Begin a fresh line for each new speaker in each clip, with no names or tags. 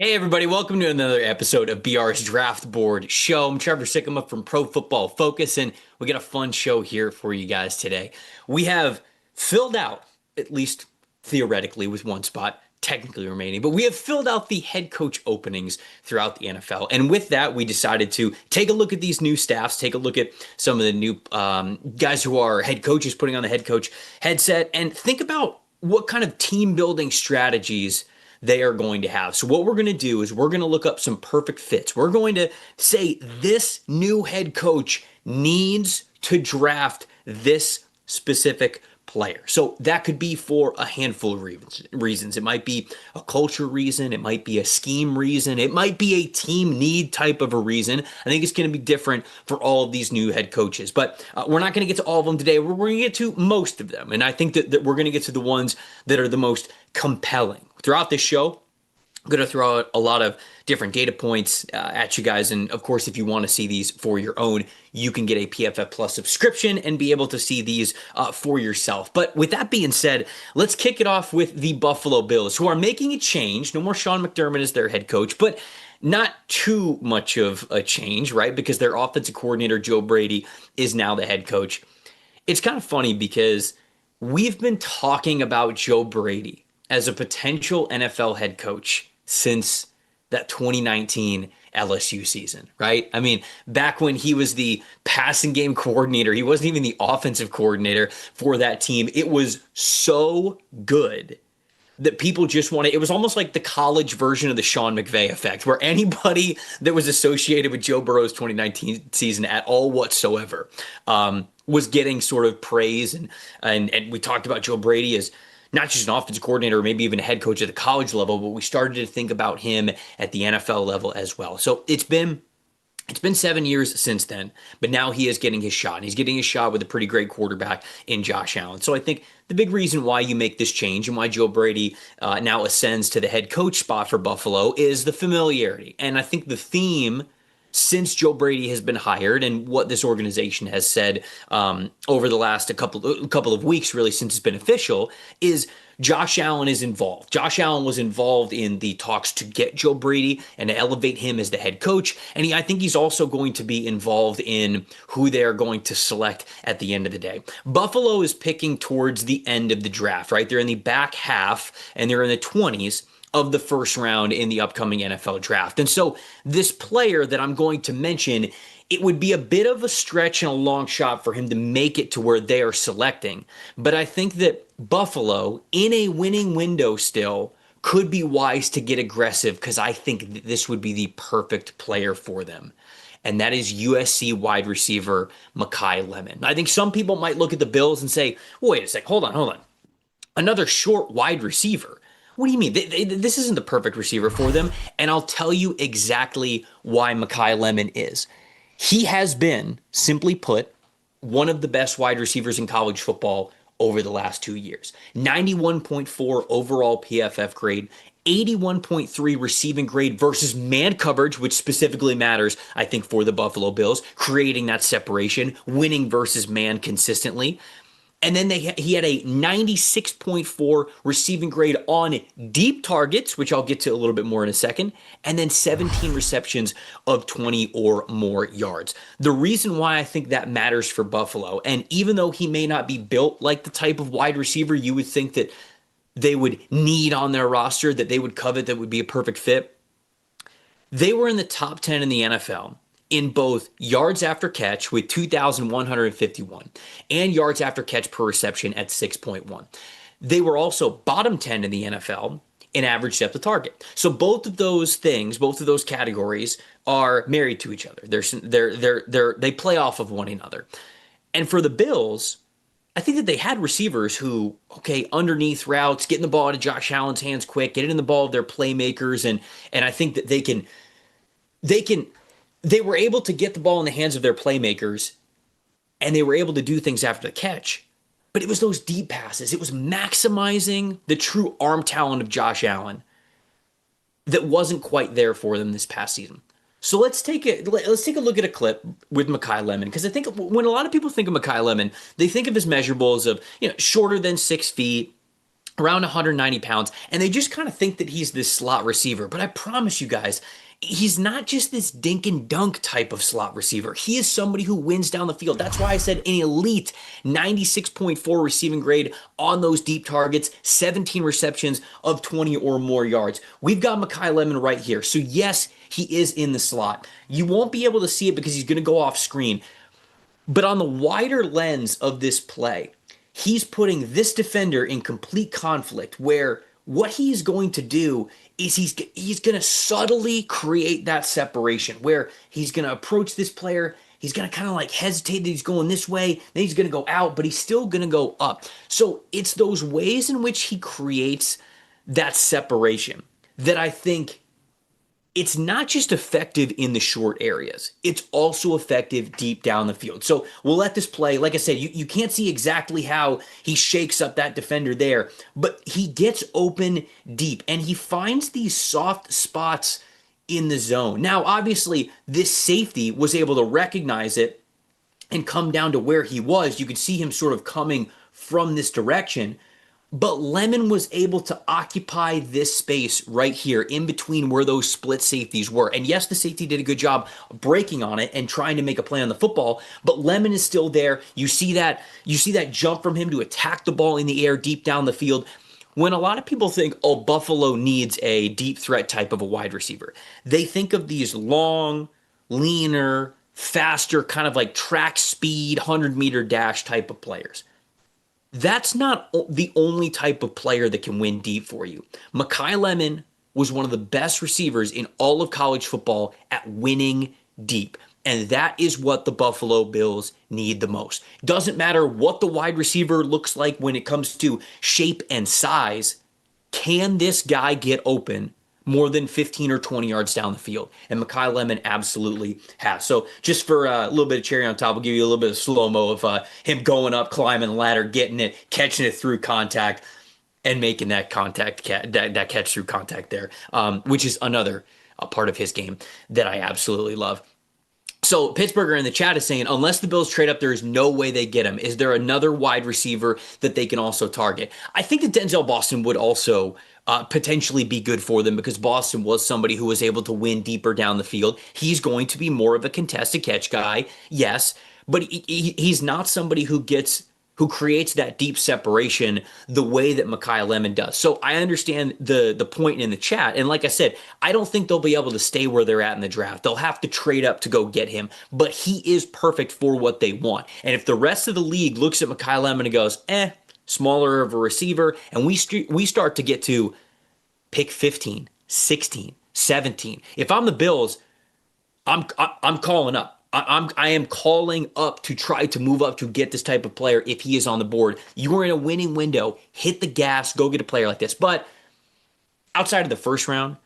Hey everybody, welcome to another episode of BR's Draft Board Show. I'm Trevor Sikkema from Pro Football Focus, and we got a fun show here for you guys today. We have filled out, at least theoretically, with one spot technically remaining, but we have filled out the head coach openings throughout the NFL. And with that, we decided to take a look at these new staffs, take a look at some of the new guys who are head coaches putting on the head coach headset, and think about what kind of team building strategies they are going to have. So what we're going to do is we're going to look up some perfect fits. We're going to say this new head coach needs to draft this specific player. So that could be for a handful of reasons. It might be a culture reason. It might be a scheme reason. It might be a team need type of a reason. I think it's going to be different for all of these new head coaches. But we're not going to get to all of them today. We're going to get to most of them. And I think that we're going to get to the ones that are the most compelling. Throughout this show, I'm going to throw out a lot of different data points at you guys. And of course, if you want to see these for your own, you can get a PFF Plus subscription and be able to see these for yourself. But with that being said, let's kick it off with the Buffalo Bills, who are making a change. No more Sean McDermott as their head coach, but not too much of a change, right? Because their offensive coordinator, Joe Brady, is now the head coach. It's kind of funny because we've been talking about Joe Brady as a potential NFL head coach since that 2019 LSU season, right? I mean, back when he was the passing game coordinator, he wasn't even the offensive coordinator for that team. It was so good that people just wanted, it was almost like the college version of the Sean McVay effect, where anybody that was associated with Joe Burrow's 2019 season at all whatsoever was getting sort of praise. And we talked about Joe Brady as not just an offensive coordinator or maybe even a head coach at the college level, but we started to think about him at the NFL level as well. So it's been 7 years since then, but now he is getting his shot. And he's getting his shot with a pretty great quarterback in Josh Allen. So I think the big reason why you make this change and why Joe Brady now ascends to the head coach spot for Buffalo is the familiarity. And I think the theme since Joe Brady has been hired and what this organization has said over the last couple of weeks, really since it's been official, is Josh Allen is involved. Josh Allen was involved in the talks to get Joe Brady and to elevate him as the head coach. And I think he's also going to be involved in who they're going to select at the end of the day. Buffalo is picking towards the end of the draft, right? They're in the back half and they're in the 20s of the first round in the upcoming NFL draft. And so this player that I'm going to mention, it would be a bit of a stretch and a long shot for him to make it to where they are selecting. But I think that Buffalo, in a winning window still, could be wise to get aggressive because I think that this would be the perfect player for them. And that is USC wide receiver Makai Lemon. I think some people might look at the Bills and say, wait a sec, hold on. Another short wide receiver. What do you mean? This isn't the perfect receiver for them. And I'll tell you exactly why Makai Lemon is. He has been, simply put, one of the best wide receivers in college football over the last 2 years. 91.4 overall PFF grade, 81.3 receiving grade versus man coverage, which specifically matters, I think, for the Buffalo Bills, creating that separation, winning versus man consistently. And then he had a 96.4 receiving grade on deep targets, which I'll get to a little bit more in a second, and then 17 receptions of 20 or more yards. The reason why I think that matters for Buffalo, and even though he may not be built like the type of wide receiver you would think that they would need on their roster, that they would covet, that would be a perfect fit, they were in the top 10 in the NFL in both yards after catch with 2,151 and yards after catch per reception at 6.1. They were also bottom 10 in the NFL in average depth of target. So both of those things, both of those categories are married to each other. They play off of one another. And for the Bills, I think that they had receivers who, underneath routes, getting the ball into Josh Allen's hands quick, getting the ball of their playmakers, and I think that they were able to get the ball in the hands of their playmakers, and they were able to do things after the catch. But it was those deep passes. It was maximizing the true arm talent of Josh Allen that wasn't quite there for them this past season. So let's take a look at a clip with Makai Lemon, because I think when a lot of people think of Makai Lemon, they think of his measurables of shorter than 6 feet, around 190 pounds, and they just kind of think that he's this slot receiver. But I promise you guys, he's not just this dink and dunk type of slot receiver. He is somebody who wins down the field. That's why I said an elite 96.4 receiving grade on those deep targets, 17 receptions of 20 or more yards. We've got Mekhi Lemon right here. So yes, he is in the slot. You won't be able to see it because he's going to go off screen. But on the wider lens of this play, he's putting this defender in complete conflict where what he's going to do is he's going to subtly create that separation where he's going to approach this player. He's going to kind of like hesitate that he's going this way. Then he's going to go out, but he's still going to go up. So it's those ways in which he creates that separation that I think it's not just effective in the short areas. It's also effective deep down the field. So we'll let this play. Like I said, you can't see exactly how he shakes up that defender there, but he gets open deep and he finds these soft spots in the zone. Now, obviously, this safety was able to recognize it and come down to where he was. You could see him sort of coming from this direction. But Lemon was able to occupy this space right here in between where those split safeties were. And yes, the safety did a good job breaking on it and trying to make a play on the football, but Lemon is still there. You see that jump from him to attack the ball in the air deep down the field. When a lot of people think, oh, Buffalo needs a deep threat type of a wide receiver, they think of these long, leaner, faster, kind of like track speed, 100-meter dash type of players. That's not the only type of player that can win deep for you. Mekhi Lemon was one of the best receivers in all of college football at winning deep. And that is what the Buffalo Bills need the most. Doesn't matter what the wide receiver looks like when it comes to shape and size. Can this guy get open more than 15 or 20 yards down the field? And Mekhi Lemon absolutely has. So just for a little bit of cherry on top, I'll give you a little bit of slow-mo of him going up, climbing the ladder, getting it, catching it through contact, and making that that catch through contact there, which is another part of his game that I absolutely love. So Pittsburgher in the chat is saying, unless the Bills trade up, there is no way they get him. Is there another wide receiver that they can also target? I think that Denzel Boston would also potentially be good for them because Boston was somebody who was able to win deeper down the field. He's going to be more of a contested catch guy, yes, but he's not somebody who creates that deep separation the way that Mekhi Lemon does. So I understand the point in the chat. And like I said, I don't think they'll be able to stay where they're at in the draft. They'll have to trade up to go get him, but he is perfect for what they want. And if the rest of the league looks at Mekhi Lemon and goes, smaller of a receiver, and we start to get to pick 15, 16, 17. If I'm the Bills, I'm calling up. I am calling up to try to move up to get this type of player if he is on the board. You are in a winning window. Hit the gas. Go get a player like this. But outside of the first round,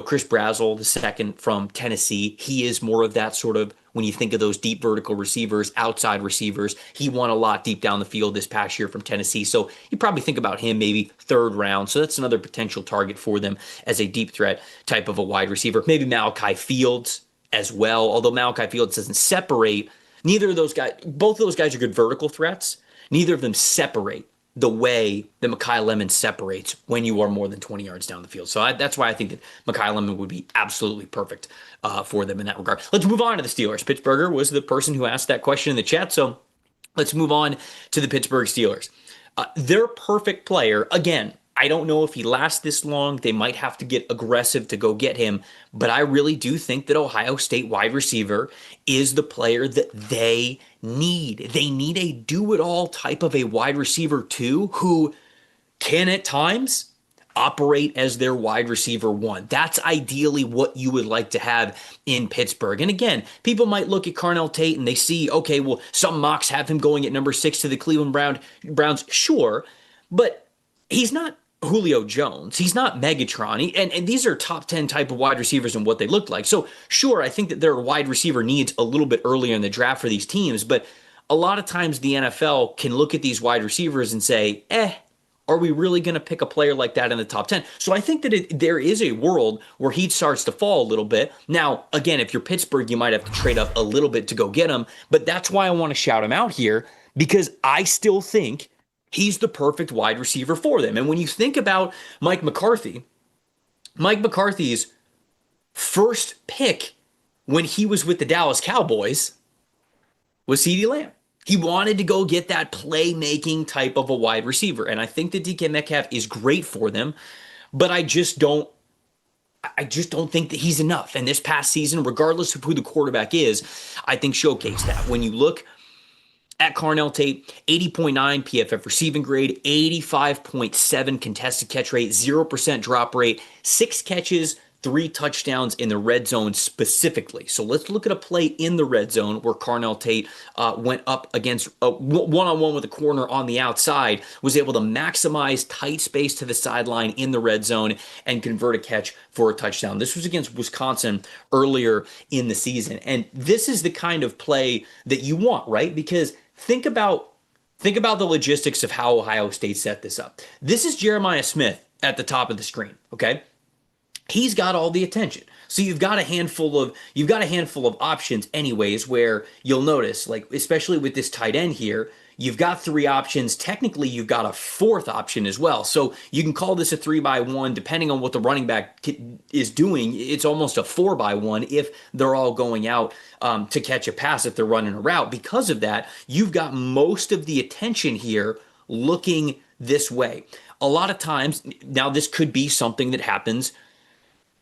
Chris Brazzell, the second from Tennessee, he is more of that sort of, when you think of those deep vertical receivers, outside receivers, he won a lot deep down the field this past year from Tennessee. So you probably think about him maybe third round. So that's another potential target for them as a deep threat type of a wide receiver. Maybe Malachi Fields as well, although Malachi Fields doesn't separate. Neither of those guys, both of those guys are good vertical threats. Neither of them separate the way that Mekhi Lemon separates when you are more than 20 yards down the field. So that's why I think that Mekhi Lemon would be absolutely perfect for them in that regard. Let's move on to the Steelers. Pittsburgher was the person who asked that question in the chat, so let's move on to the Pittsburgh Steelers. Their perfect player, again, I don't know if he lasts this long. They might have to get aggressive to go get him, but I really do think that Ohio State wide receiver is the player that they need. They need a do-it-all type of a wide receiver too, who can at times operate as their wide receiver one. That's ideally what you would like to have in Pittsburgh. And again, people might look at Carnell Tate and they see, okay, well, some mocks have him going at number 6 to the Cleveland Browns. Sure, but he's not Julio Jones. He's not Megatron. And these are top 10 type of wide receivers and what they look like. So sure, I think that their wide receiver needs a little bit earlier in the draft for these teams, but a lot of times the NFL can look at these wide receivers and say, are we really going to pick a player like that in the top 10? So I think that there is a world where he starts to fall a little bit. Now, again, if you're Pittsburgh, you might have to trade up a little bit to go get him, but that's why I want to shout him out here, because I still think he's the perfect wide receiver for them. And when you think about Mike McCarthy, Mike McCarthy's first pick when he was with the Dallas Cowboys was CeeDee Lamb. He wanted to go get that playmaking type of a wide receiver. And I think that DK Metcalf is great for them, but I just don't think that he's enough. And this past season, regardless of who the quarterback is, I think showcased that. When you look at Carnell Tate, 80.9 PFF receiving grade, 85.7 contested catch rate, 0% drop rate, 6 catches, 3 touchdowns in the red zone specifically. So let's look at a play in the red zone where Carnell Tate went up against one-on-one with a corner on the outside, was able to maximize tight space to the sideline in the red zone and convert a catch for a touchdown. This was against Wisconsin earlier in the season. And this is the kind of play that you want, right? Because think about the logistics of how Ohio State set this up. This is Jeremiah Smith at the top of the screen, okay? He's got all the attention. So you've got a handful of options anyways, where you'll notice, like especially with this tight end here, you've got 3 options. Technically, you've got a 4th option as well. So you can call this a 3-by-1 depending on what the running back is doing. It's almost a 4-by-1 if they're all going out to catch a pass if they're running a route. Because of that, you've got most of the attention here looking this way. A lot of times, now this could be something that happens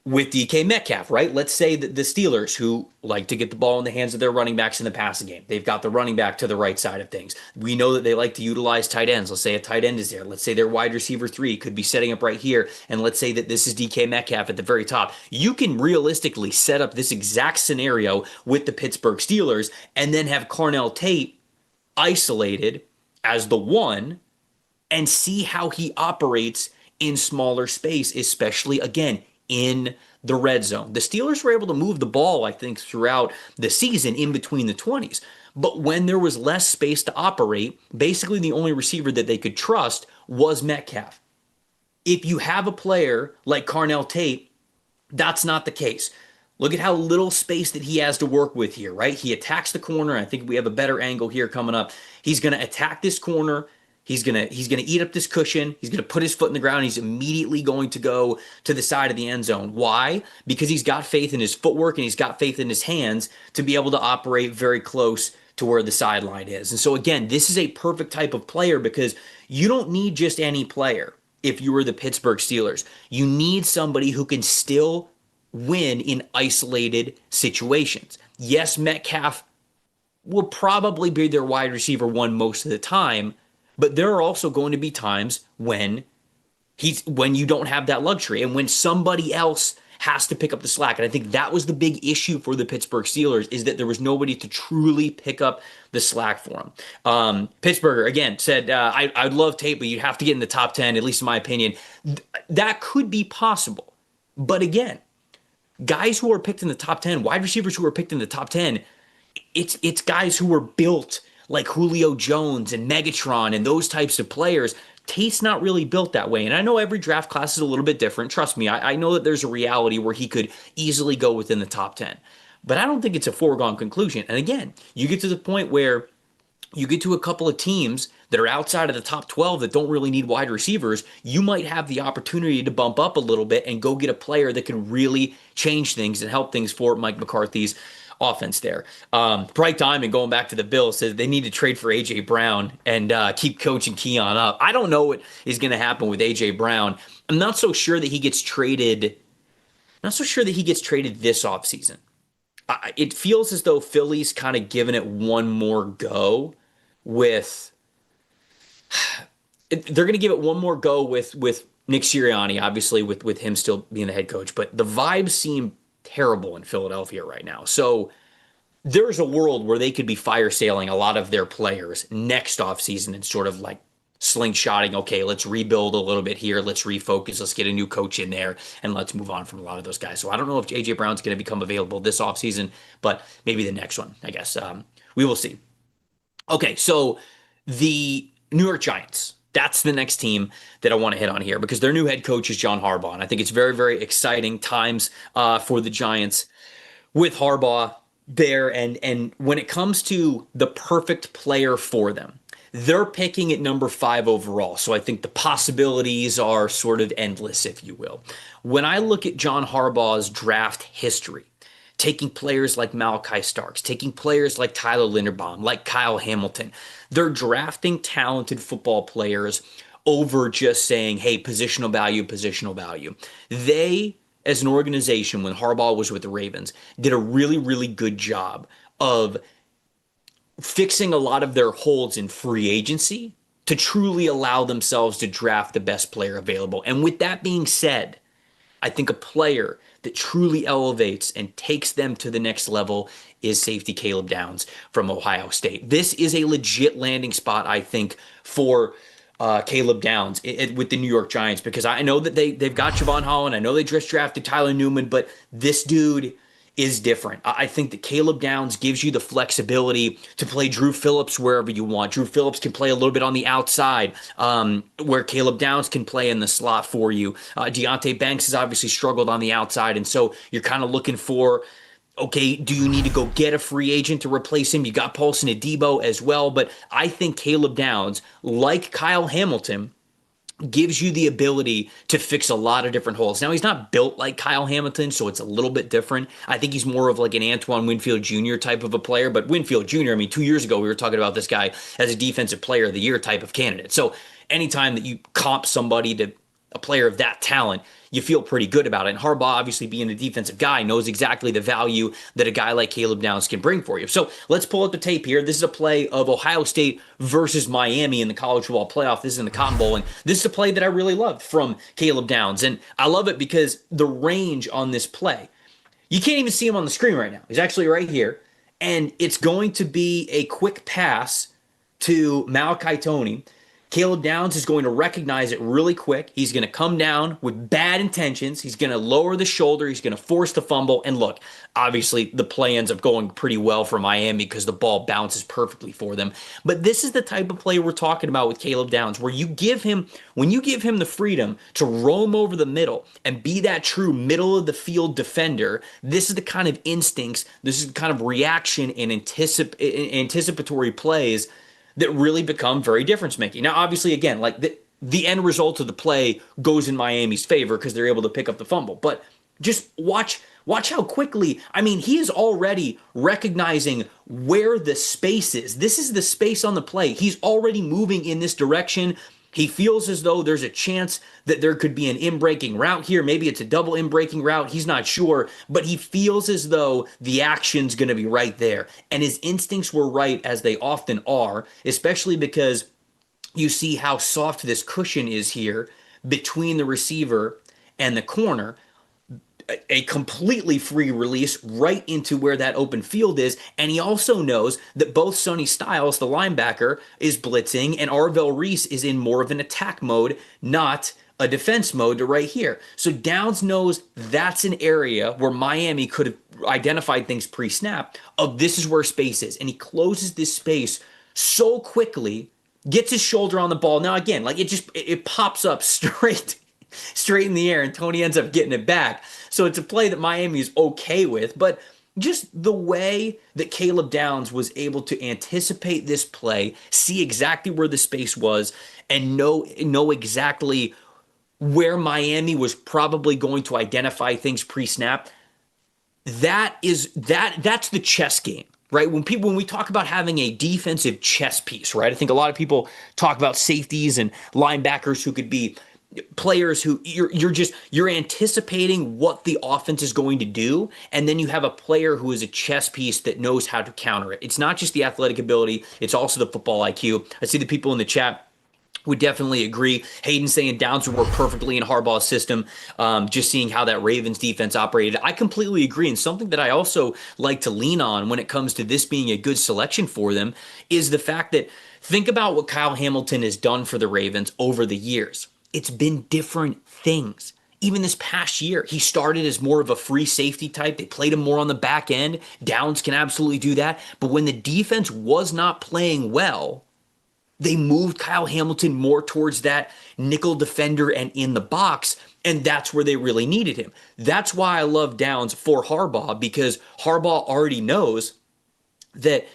with DK Metcalf, right? Let's say that the Steelers, who like to get the ball in the hands of their running backs in the passing game, they've got the running back to the right side of things. We know that they like to utilize tight ends. Let's say a tight end is there. Let's say their wide receiver 3 could be setting up right here. And let's say that this is DK Metcalf at the very top. You can realistically set up this exact scenario with the Pittsburgh Steelers and then have Carnell Tate isolated as the 1 and see how he operates in smaller space, especially, again, in the red zone. The Steelers were able to move the ball, I think, throughout the season in between the 20s. But when there was less space to operate, basically the only receiver that they could trust was Metcalf. If you have a player like Carnell Tate, that's not the case. Look at how little space that he has to work with here, right? He attacks the corner. I think we have a better angle here coming up. He's going to attack this corner. He's gonna eat up this cushion. He's gonna put his foot in the ground. He's immediately going to go to the side of the end zone. Why? Because he's got faith in his footwork and he's got faith in his hands to be able to operate very close to where the sideline is. And so again, this is a perfect type of player because you don't need just any player. If you were the Pittsburgh Steelers, you need somebody who can still win in isolated situations. Yes, Metcalf will probably be their wide receiver 1 most of the time. But there are also going to be times when you don't have that luxury and when somebody else has to pick up the slack. And I think that was the big issue for the Pittsburgh Steelers, is that there was nobody to truly pick up the slack for them. Pittsburgher, again, said, I'd love Tate, but you'd have to get in the top 10, at least in my opinion. That could be possible. But again, guys who are picked in the top 10, wide receivers who are picked in the top 10, it's guys who were built like Julio Jones and Megatron and those types of players. Tate's not really built that way. And I know every draft class is a little bit different. Trust me, I know that there's a reality where he could easily go within the top 10. But I don't think it's a foregone conclusion. And again, you get to the point where you get to a couple of teams that are outside of the top 12 that don't really need wide receivers. You might have the opportunity to bump up a little bit and go get a player that can really change things and help things for Mike McCarthy's offense there. Bright Diamond, going back to the Bills, says they need to trade for A.J. Brown and keep coaching Keon up. I don't know what is going to happen with A.J. Brown. I'm not so sure that he gets traded. I'm not so sure that he gets traded this offseason. It feels as though Philly's kind of given it one more go with. They're going to give it one more go with Nick Sirianni, obviously with him still being the head coach. But the vibes seem terrible in Philadelphia right now. So there's a world where they could be fire sailing a lot of their players next offseason and sort of like slingshotting, okay, let's rebuild a little bit here. Let's refocus. Let's get a new coach in there and let's move on from a lot of those guys. So I don't know if A.J. Brown's going to become available this offseason, but maybe the next one, I guess. We will see. Okay, so the New York Giants. That's the next team that I want to hit on here because their new head coach is John Harbaugh. And I think it's very, very exciting times for the Giants with Harbaugh there. And when it comes to the perfect player for them, They're picking at number 5 overall. So I think the possibilities are sort of endless, if you will. When I look at John Harbaugh's draft history, taking players like Malachi Starks, taking players like Tyler Linderbaum, like Kyle Hamilton, they're drafting talented football players over just saying, hey, positional value, positional value. They, as an organization, when Harbaugh was with the Ravens, did a really, really good job of fixing a lot of their holes in free agency to truly allow themselves to draft the best player available. And with that being said, I think a player that truly elevates and takes them to the next level is safety Caleb Downs from Ohio State. This is a legit landing spot, I think, for Caleb Downs with the New York Giants, because I know that they've got Javon Holland. I know they just drafted Tyler Newman, but this dude is different. I think that Caleb Downs gives you the flexibility to play Drew Phillips wherever you want. Drew Phillips can play a little bit on the outside, where Caleb Downs can play in the slot for you. Deonte Banks has obviously struggled on the outside, and so you're kind of looking for, okay, do you need to go get a free agent to replace him? You got Paulson Adebo as well, but I think Caleb Downs, like Kyle Hamilton, gives you the ability to fix a lot of different holes. Now, he's not built like Kyle Hamilton, so it's a little bit different. I think he's more of like an Antoine Winfield Jr. type of a player, but Winfield Jr., I mean, 2 years ago, we were talking about this guy as a defensive player of the year type of candidate. So anytime that you comp somebody to a player of that talent, you feel pretty good about it. And Harbaugh, obviously being a defensive guy, knows exactly the value that a guy like Caleb Downs can bring for you. So let's pull up the tape here. This is a play of Ohio State versus Miami in the college football playoff. This is in the Cotton Bowl. And this is a play that I really loved from Caleb Downs. And I love it because the range on this play, you can't even see him on the screen right now. He's actually right here. And it's going to be a quick pass to Malachi Toney. Caleb Downs is going to recognize it really quick. He's going to come down with bad intentions. He's going to lower the shoulder. He's going to force the fumble. And look, obviously the play ends up going pretty well for Miami because the ball bounces perfectly for them. But this is the type of play we're talking about with Caleb Downs, where when you give him the freedom to roam over the middle and be that true middle of the field defender, this is the kind of instincts, this is the kind of reaction and anticipatory plays that really become very difference-making. Now, obviously, again, like the end result of the play goes in Miami's favor because they're able to pick up the fumble. But just watch how quickly, I mean, he is already recognizing where the space is. This is the space on the play. He's already moving in this direction. He feels as though there's a chance that there could be an in-breaking route here. Maybe it's a double in-breaking route. He's not sure, but he feels as though the action's going to be right there. And his instincts were right, as they often are, especially because you see how soft this cushion is here between the receiver and the corner. A completely free release right into where that open field is. And he also knows that both Sonny Styles, the linebacker, is blitzing, and Arvell Reese is in more of an attack mode, not a defense mode to right here. So Downs knows that's an area where Miami could have identified things pre-snap of this is where space is. And he closes this space so quickly, gets his shoulder on the ball. Now, again, like it pops up straight in the air, and Toney ends up getting it back. So it's a play that Miami is okay with, but just the way that Caleb Downs was able to anticipate this play, see exactly where the space was, and know exactly where Miami was probably going to identify things pre-snap, that's the chess game. Right? When we talk about having a defensive chess piece, right? I think a lot of people talk about safeties and linebackers who could be players who you're anticipating what the offense is going to do, and then you have a player who is a chess piece that knows how to counter it. It's not just the athletic ability, it's also the football IQ. I see the people in the chat would definitely agree. Hayden saying Downs would work perfectly in Harbaugh's system, just seeing how that Ravens defense operated. I completely agree, and something that I also like to lean on when it comes to this being a good selection for them is the fact that think about what Kyle Hamilton has done for the Ravens over the years. It's been different things. Even this past year, he started as more of a free safety type. They played him more on the back end. Downs can absolutely do that. But when the defense was not playing well, they moved Kyle Hamilton more towards that nickel defender and in the box, and that's where they really needed him. That's why I love Downs for Harbaugh, because Harbaugh already knows that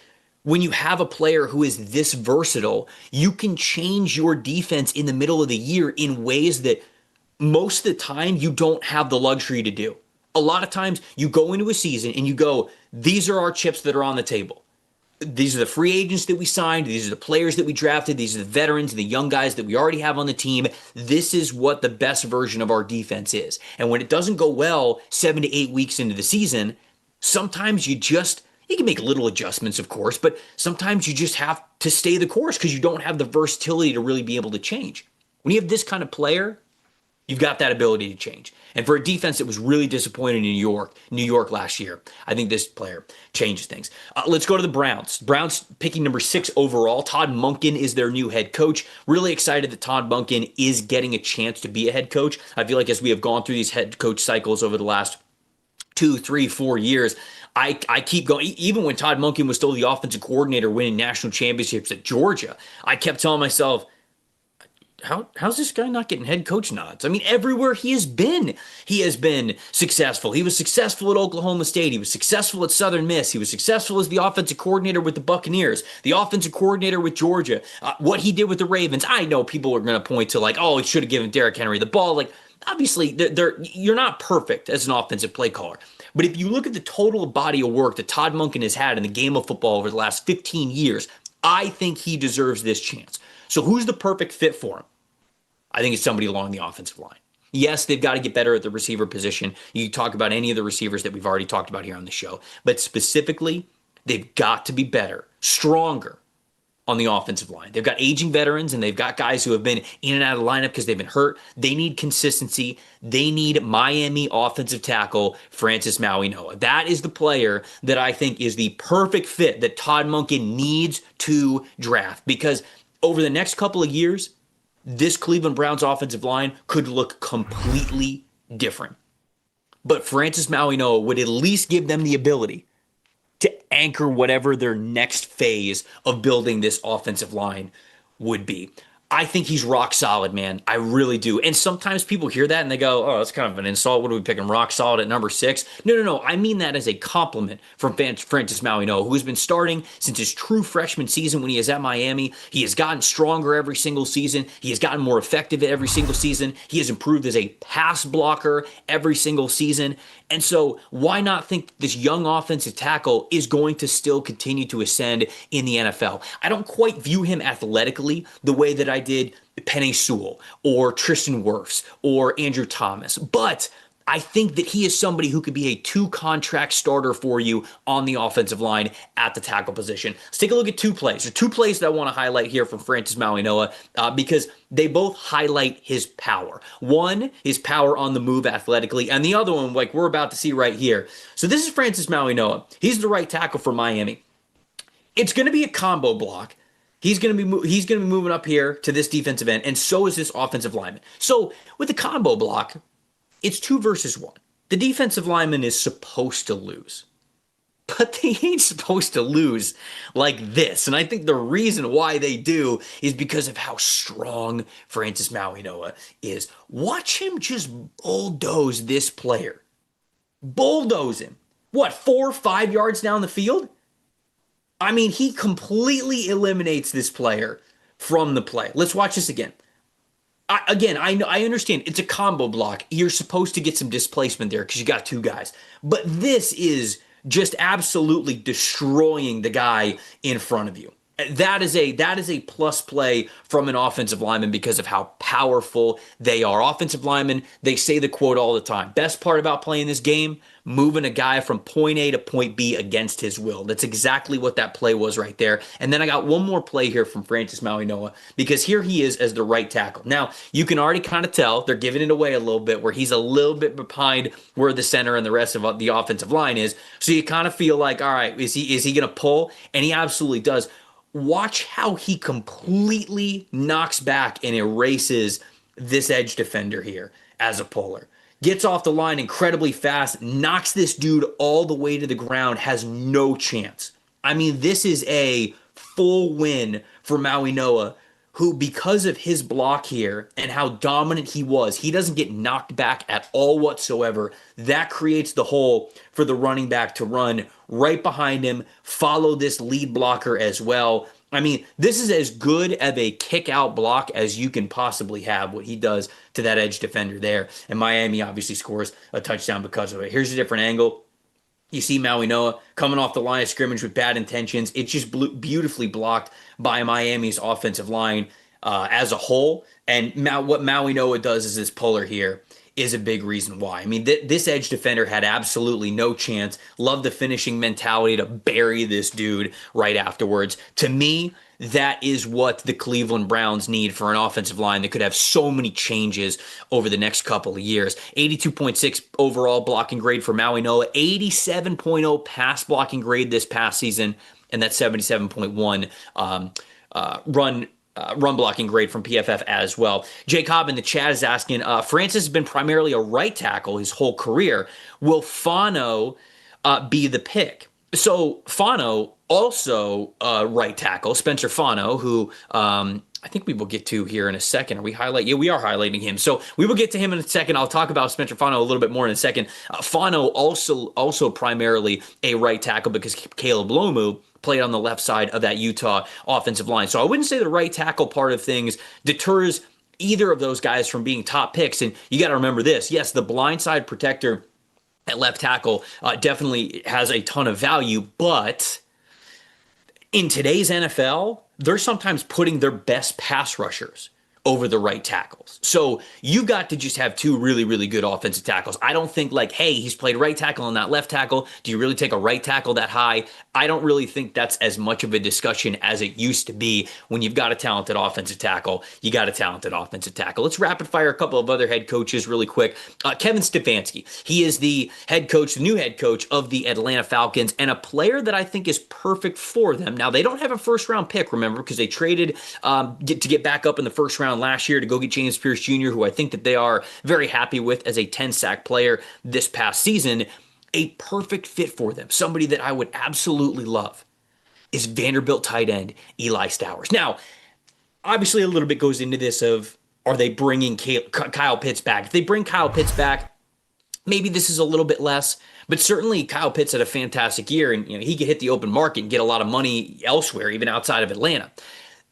when you have a player who is this versatile, you can change your defense in the middle of the year in ways that most of the time you don't have the luxury to do. A lot of times you go into a season and you go, these are our chips that are on the table. These are the free agents that we signed. These are the players that we drafted. These are the veterans, the young guys that we already have on the team. This is what the best version of our defense is. And when it doesn't go well 7 to 8 weeks into the season, sometimes you can make little adjustments, of course, but sometimes you just have to stay the course because you don't have the versatility to really be able to change. When you have this kind of player, you've got that ability to change. And for a defense that was really disappointed in New York last year, I think this player changes things. Let's go to the Browns. Browns picking number 6 overall. Todd Monken is their new head coach. Really excited that Todd Monken is getting a chance to be a head coach. I feel like as we have gone through these head coach cycles over the last 2, 3, 4 years, I keep going. Even when Todd Monken was still the offensive coordinator winning national championships at Georgia, I kept telling myself, how's this guy not getting head coach nods? I mean, everywhere he has been successful. He was successful at Oklahoma State. He was successful at Southern Miss. He was successful as the offensive coordinator with the Buccaneers, the offensive coordinator with Georgia. What he did with the Ravens, I know people are going to point to like, oh, he should have given Derrick Henry the ball. Like, obviously, you're not perfect as an offensive play caller. But if you look at the total body of work that Todd Monken has had in the game of football over the last 15 years, I think he deserves this chance. So who's the perfect fit for him? I think it's somebody along the offensive line. Yes, they've got to get better at the receiver position. You talk about any of the receivers that we've already talked about here on the show. But specifically, they've got to be better, stronger on the offensive line. They've got aging veterans and they've got guys who have been in and out of the lineup because they've been hurt. They need consistency. They need Miami offensive tackle Francis Mauigoa. That is the player that I think is the perfect fit that Todd Monken needs to draft, because over the next couple of years, this Cleveland Browns offensive line could look completely different. But Francis Mauigoa would at least give them the ability to anchor whatever their next phase of building this offensive line would be. I think he's rock solid, man. I really do. And sometimes people hear that and they go, oh, that's kind of an insult. What are we picking, rock solid at number 6? No. I mean that as a compliment from Francis Mauigoa, who has been starting since his true freshman season when he is at Miami. He has gotten stronger every single season. He has gotten more effective every single season. He has improved as a pass blocker every single season. And so why not think this young offensive tackle is going to still continue to ascend in the NFL? I don't quite view him athletically the way that I did Penei Sewell or Tristan Wirfs or Andrew Thomas, but I think that he is somebody who could be a 2-contract starter for you on the offensive line at the tackle position. Let's take a look at 2 plays. There are 2 plays that I want to highlight here from Francis Mauigoa because they both highlight his power. One, his power on the move athletically, and the other one, like we're about to see right here. So this is Francis Mauigoa. He's the right tackle for Miami. It's going to be a combo block. He's going to be moving up here to this defensive end, and so is this offensive lineman. So with the combo block, it's 2 versus 1. The defensive lineman is supposed to lose, but they ain't supposed to lose like this. And I think the reason why they do is because of how strong Francis Mauigoa is. Watch him just bulldoze this player. Bulldoze him. What, 4 or 5 yards down the field? I mean, he completely eliminates this player from the play. Let's watch this again. I understand it's a combo block. You're supposed to get some displacement there because you got 2 guys. But this is just absolutely destroying the guy in front of you. That is a plus play from an offensive lineman because of how powerful they are. Offensive linemen, they say the quote all the time. Best part about playing this game, moving a guy from point A to point B against his will. That's exactly what that play was right there. And then I got one more play here from Francis Mauigoa because here he is as the right tackle. Now, you can already kind of tell they're giving it away a little bit where he's a little bit behind where the center and the rest of the offensive line is. So you kind of feel like, all right, is he going to pull? And he absolutely does. Watch how he completely knocks back and erases this edge defender here as a puller. Gets off the line incredibly fast, knocks this dude all the way to the ground, has no chance. I mean, this is a full win for Mauigoa, who, because of his block here and how dominant he was, he doesn't get knocked back at all whatsoever. That creates the hole for the running back to run right behind him, follow this lead blocker as well. I mean, this is as good of a kick out block as you can possibly have, what he does to that edge defender there. And Miami obviously scores a touchdown because of it. Here's a different angle. You see Maui Noah coming off the line of scrimmage with bad intentions. It's just beautifully blocked by Miami's offensive line as a whole. And what Maui Noah does is this puller here is a big reason why. I mean, this edge defender had absolutely no chance. Love the finishing mentality to bury this dude right afterwards. To me, that is what the Cleveland Browns need for an offensive line that could have so many changes over the next couple of years. 82.6 overall blocking grade for Maui Noah, 87.0 pass blocking grade this past season, and that 77.1 run blocking grade from PFF as well. Jay Cobb in the chat is asking, Francis has been primarily a right tackle his whole career. Will Fano be the pick? So Fano also right tackle, Spencer Fano, who I think we will get to here in a second. Are we highlight? Yeah, we are highlighting him. So we will get to him in a second. I'll talk about Spencer Fano a little bit more in a second. Fano also primarily a right tackle because Caleb Lomu played on the left side of that Utah offensive line. So I wouldn't say the right tackle part of things deters either of those guys from being top picks. And you got to remember this. Yes, the blindside protector at left tackle definitely has a ton of value, but in today's NFL, they're sometimes putting their best pass rushers over the right tackles. So you got to just have two really, really good offensive tackles. I don't think like, hey, he's played right tackle and not left tackle. Do you really take a right tackle that high? I don't really think that's as much of a discussion as it used to be. When you've got a talented offensive tackle, you got a talented offensive tackle. Let's rapid fire a couple of other head coaches really quick. Kevin Stefanski. He is the head coach, the new head coach of the Atlanta Falcons, and a player that I think is perfect for them. Now, they don't have a first round pick, remember, because they traded to get back up in the first round last year to go get James Pierce Jr., who I think that they are very happy with as a 10-sack player this past season. A perfect fit for them, somebody that I would absolutely love, is Vanderbilt tight end Eli Stowers. Now, obviously a little bit goes into this of, are they bringing Kyle Pitts back? If they bring Kyle Pitts back, maybe this is a little bit less, but certainly Kyle Pitts had a fantastic year, and he could hit the open market and get a lot of money elsewhere, even outside of Atlanta.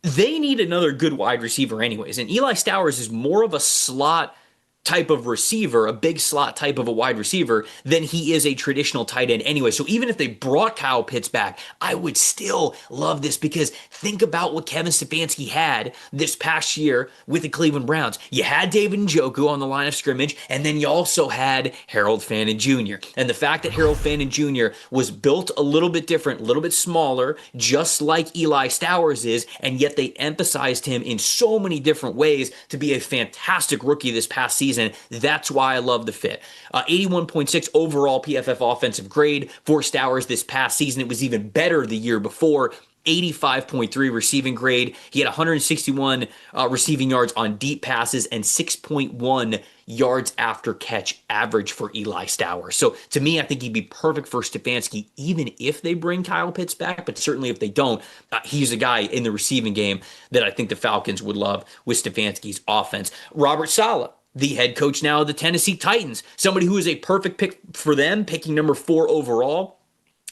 They need another good wide receiver anyways, and Eli Stowers is more of a slot type of receiver, a big slot type of a wide receiver, than he is a traditional tight end anyway. So even if they brought Kyle Pitts back, I would still love this, because think about what Kevin Stefanski had this past year with the Cleveland Browns. You had David Njoku on the line of scrimmage, and then you also had Harold Fannin Jr. And the fact that Harold Fannin Jr. was built a little bit different, a little bit smaller, just like Eli Stowers is, and yet they emphasized him in so many different ways to be a fantastic rookie this past season. That's why I love the fit. 81.6 overall PFF offensive grade for Stowers this past season. It was even better the year before. 85.3 receiving grade. He had 161 receiving yards on deep passes and 6.1 yards after catch average for Eli Stowers. So to me, I think he'd be perfect for Stefanski, even if they bring Kyle Pitts back, but certainly if they don't, he's a guy in the receiving game that I think the Falcons would love with Stefanski's offense. Robert Saleh, the head coach now of the Tennessee Titans, somebody who is a perfect pick for them, picking number 4 overall,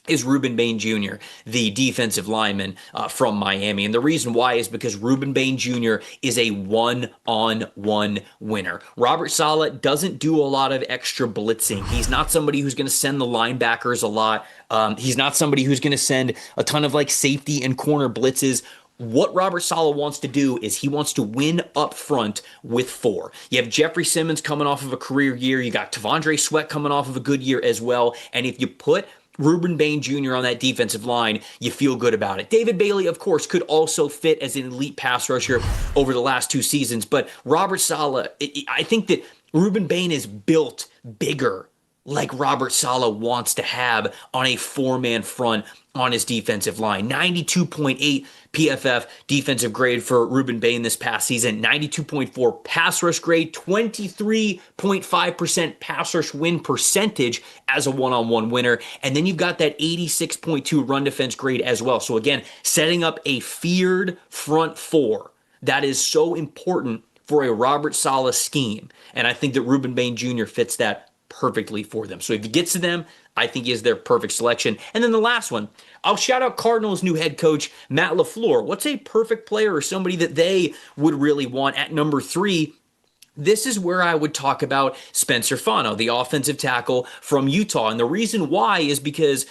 is Ruben Bain Jr., the defensive lineman from Miami. And the reason why is because Ruben Bain Jr. is a one-on-one winner. Robert Saleh doesn't do a lot of extra blitzing. He's not somebody who's going to send the linebackers a lot. He's not somebody who's going to send a ton of like safety and corner blitzes. What Robert Saleh wants to do is he wants to win up front with 4. You have Jeffrey Simmons coming off of a career year. You got Tavondre Sweat coming off of a good year as well. And if you put Ruben Bain Jr. on that defensive line, you feel good about it. David Bailey, of course, could also fit as an elite pass rusher over the last 2 seasons. But Robert Saleh, I think that Ruben Bain is built bigger, like Robert Saleh wants to have on a 4-man front on his defensive line. 92.8 PFF defensive grade for Ruben Bain this past season. 92.4 pass rush grade. 23.5% pass rush win percentage as a one-on-one winner. And then you've got that 86.2 run defense grade as well. So again, setting up a feared front 4 that is so important for a Robert Saleh scheme. And I think that Reuben Bain Jr. fits that perfectly for them. So if he gets to them, I think he is their perfect selection. And then the last one, I'll shout out Cardinals' new head coach, Matt LaFleur. What's a perfect player or somebody that they would really want at number 3? This is where I would talk about Spencer Fano, the offensive tackle from Utah. And the reason why is because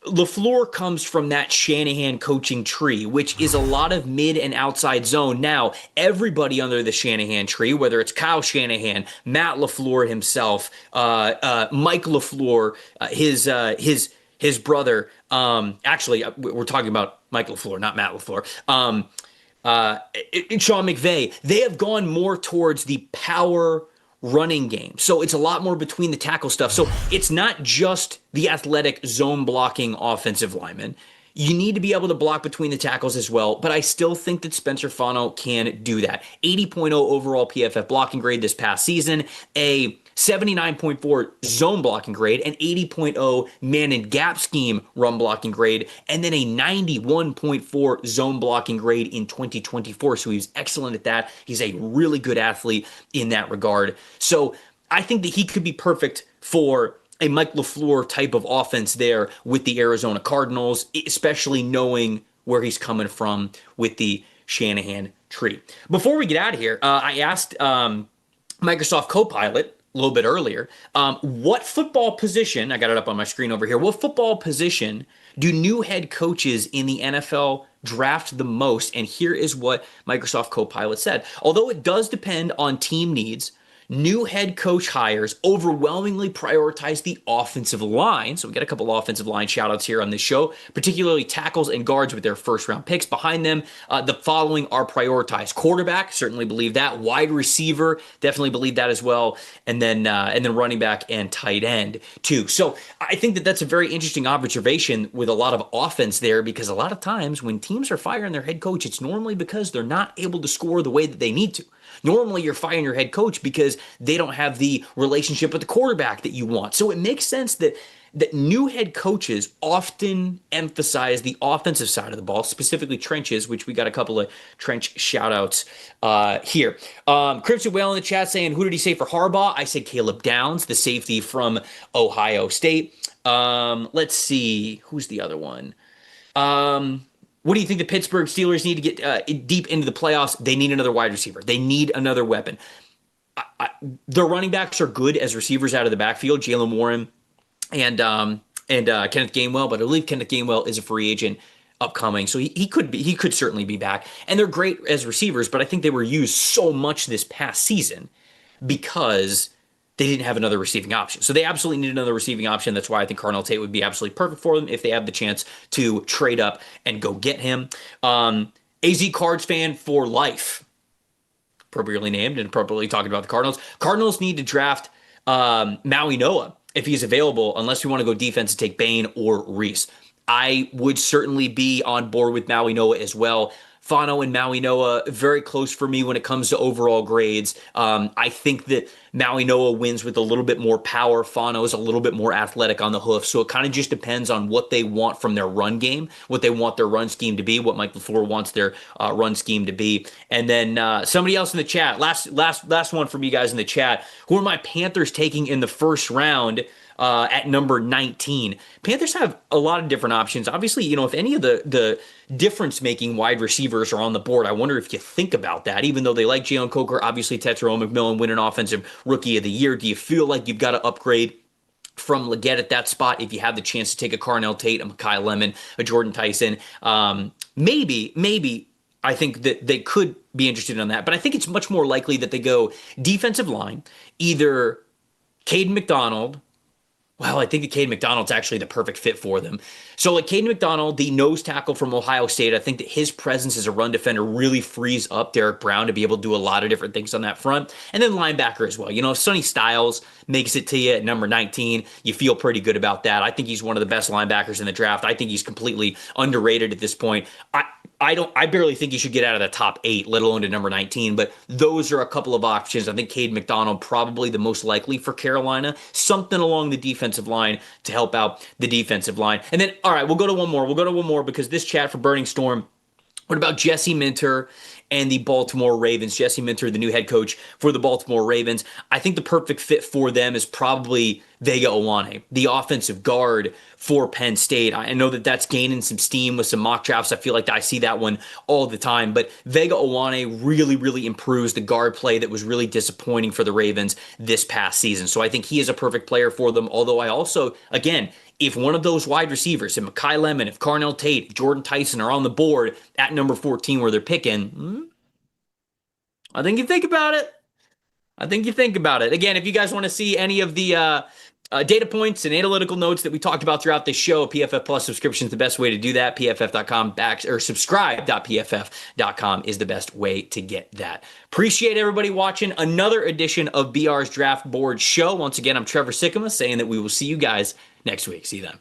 LaFleur comes from that Shanahan coaching tree, which is a lot of mid and outside zone. Now, everybody under the Shanahan tree, whether it's Kyle Shanahan, Matt LaFleur himself, Mike LaFleur, his brother, actually, we're talking about Mike LaFleur, not Matt LaFleur, Sean McVay, they have gone more towards the power running game. So it's a lot more between the tackle stuff. So it's not just the athletic zone blocking offensive lineman. You need to be able to block between the tackles as well, but I still think that Spencer Fano can do that. 80.0 overall PFF blocking grade this past season, a 79.4 zone blocking grade, an 80.0 man and gap scheme run blocking grade, and then a 91.4 zone blocking grade in 2024. So he was excellent at that. He's a really good athlete in that regard. So I think that he could be perfect for a Mike LaFleur type of offense there with the Arizona Cardinals, especially knowing where he's coming from with the Shanahan tree. Before we get out of here, I asked Microsoft Copilot a little bit earlier, what football position, I got it up on my screen over here, what football position do new head coaches in the NFL draft the most? And here is what Microsoft Copilot said. Although it does depend on team needs, new head coach hires overwhelmingly prioritize the offensive line. So we got a couple offensive line shout outs here on this show, particularly tackles and guards with their first round picks. Behind them, the following are prioritized. Quarterback, certainly believe that. Wide receiver, definitely believe that as well. And then running back and tight end too. So I think that that's a very interesting observation with a lot of offense there, because a lot of times when teams are firing their head coach, it's normally because they're not able to score the way that they need to. Normally, you're firing your head coach because they don't have the relationship with the quarterback that you want. So it makes sense that new head coaches often emphasize the offensive side of the ball, specifically trenches, which we got a couple of trench shout-outs here. Crimson Whale in the chat saying, who did he say for Harbaugh? I said Caleb Downs, the safety from Ohio State. Let's see. Who's the other one? What do you think the Pittsburgh Steelers need to get deep into the playoffs? They need another wide receiver. They need another weapon. Their running backs are good as receivers out of the backfield, Jalen Warren and Kenneth Gainwell, but I believe Kenneth Gainwell is a free agent upcoming, so he could certainly be back. And they're great as receivers, but I think they were used so much this past season because they didn't have another receiving option. So they absolutely need another receiving option. That's why I think Cardinal Tate would be absolutely perfect for them if they have the chance to trade up and go get him. AZ Cards fan for life. Appropriately named and appropriately talking about the Cardinals. Cardinals need to draft Maui Noah if he's available, unless we want to go defense and take Bain or Reese. I would certainly be on board with Maui Noah as well. Fano and Maui Noah, very close for me when it comes to overall grades. I think that Maui Noah wins with a little bit more power. Fano is a little bit more athletic on the hoof. So it kind of just depends on what they want from their run game, what they want their run scheme to be, what Mike LaFleur wants their run scheme to be. And then somebody else in the chat, last one from you guys in the chat. Who are my Panthers taking in the first round? At number 19. Panthers have a lot of different options. Obviously, if any of the difference-making wide receivers are on the board, I wonder if you think about that. Even though they like Jalen Coker, obviously Tetsuo McMillan winning Offensive Rookie of the Year, do you feel like you've got to upgrade from Leggett at that spot if you have the chance to take a Carnell Tate, a Mekhi Lemon, a Jordan Tyson? Maybe I think that they could be interested in that. But I think it's much more likely that they go defensive line, either Caden McDonald. Well, I think that Caden McDonald's actually the perfect fit for them. So like Caden McDonald, the nose tackle from Ohio State, I think that his presence as a run defender really frees up Derek Brown to be able to do a lot of different things on that front. And then linebacker as well. If Sonny Styles makes it to you at number 19, you feel pretty good about that. I think he's one of the best linebackers in the draft. I think he's completely underrated at this point. I barely think he should get out of the top 8, let alone to number 19, but those are a couple of options. I think Cade McDonald probably the most likely for Carolina, something along the defensive line to help out the defensive line. And then, all right, we'll go to one more because this chat for Burning Storm, what about Jesse Minter and the Baltimore Ravens. Jesse Minter, the new head coach for the Baltimore Ravens. I think the perfect fit for them is probably Vega Ioane, the offensive guard for Penn State. I know that that's gaining some steam with some mock drafts. I feel like I see that one all the time. But Vega Ioane really, really improves the guard play that was really disappointing for the Ravens this past season. So I think he is a perfect player for them. Although I also, again, if one of those wide receivers, if Mekhi Lemon, if Carnell Tate, if Jordan Tyson are on the board at number 14 where they're picking, I think you think about it. I think you think about it. Again, if you guys want to see any of the data points and analytical notes that we talked about throughout this show, PFF Plus subscription is the best way to do that. PFF.com or subscribe.pff.com is the best way to get that. Appreciate everybody watching another edition of BR's Draft Board Show. Once again, I'm Trevor Sikkema saying that we will see you guys next week. See you then.